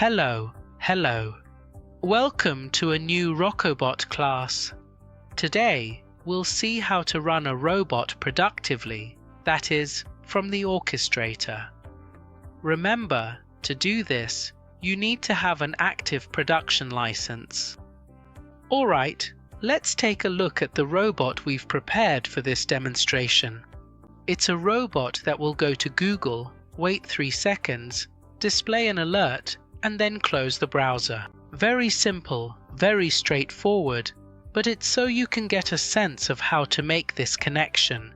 Hello. Welcome to a new Rocobot class. Today, we'll see how to run a robot productively, that is, from the orchestrator. Remember, to do this, you need to have an active production license. Alright, let's take a look at the robot we've prepared for this demonstration. It's a robot that will go to Google, wait 3 seconds, display an alert, and then close the browser. Very simple, very straightforward, but it's so you can get a sense of how to make this connection.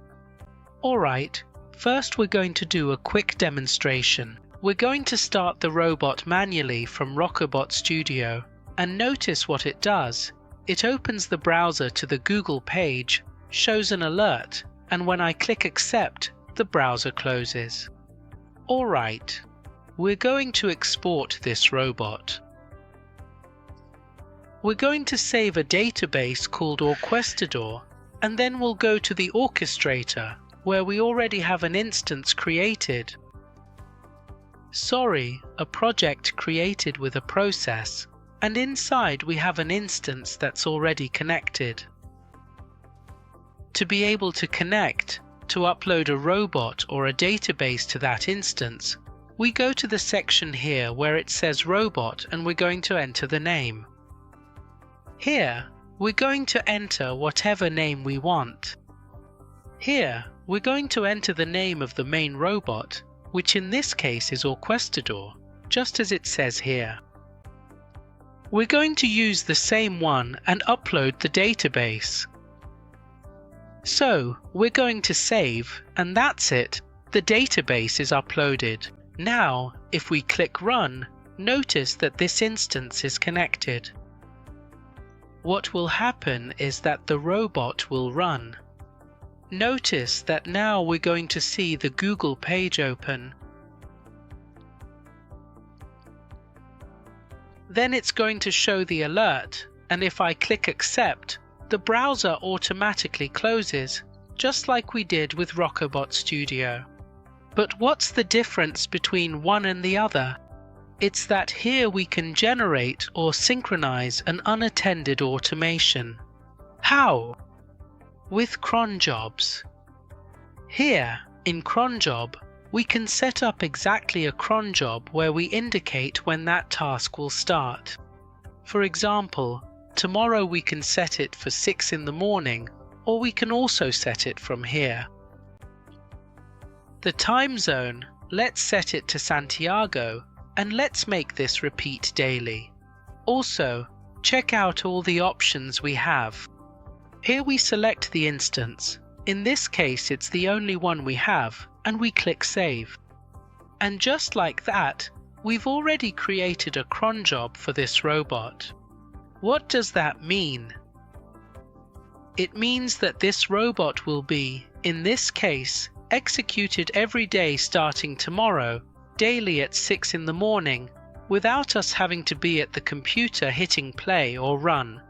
Alright, first we're going to do a quick demonstration. We're going to start the robot manually from Rocobot Studio, and notice what it does. It opens the browser to the Google page, shows an alert, and when I click accept, the browser closes. Alright, we're going to export this robot. We're going to save a database called Orquestador, and then we'll go to the orchestrator, where we already have an instance created. Sorry, a project created with a process, and inside we have an instance that's already connected. To be able to connect, to upload a robot or a database to that instance, we go to the section here where it says robot and we're going to enter the name. Here, we're going to enter whatever name we want. Here, we're going to enter the name of the main robot, which in this case is Orquestador, just as it says here. We're going to use the same one and upload the database. So, we're going to save, and that's it, the database is uploaded. Now, if we click Run, notice that this instance is connected. What will happen is that the robot will run. Notice that now we're going to see the Google page open. Then it's going to show the alert, and if I click Accept, the browser automatically closes, just like we did with Rocobot Studio. But what's the difference between one and the other? It's that here we can generate or synchronize an unattended automation. How? With cron jobs. Here, in cron job, we can set up exactly a cron job where we indicate when that task will start. For example, tomorrow we can set it for 6 in the morning, or we can also set it from here. The time zone, let's set it to Santiago, and let's make this repeat daily. Also, check out all the options we have. Here we select the instance. In this case it's the only one we have, and we click Save. And just like that, we've already created a cron job for this robot. What does that mean? It means that this robot will be, in this case, executed every day starting tomorrow, daily at 6 in the morning, without us having to be at the computer hitting play or run.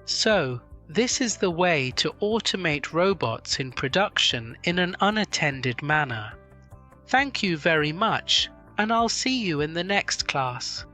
So, this is the way to automate robots in production in an unattended manner. Thank you very much, and I'll see you in the next class.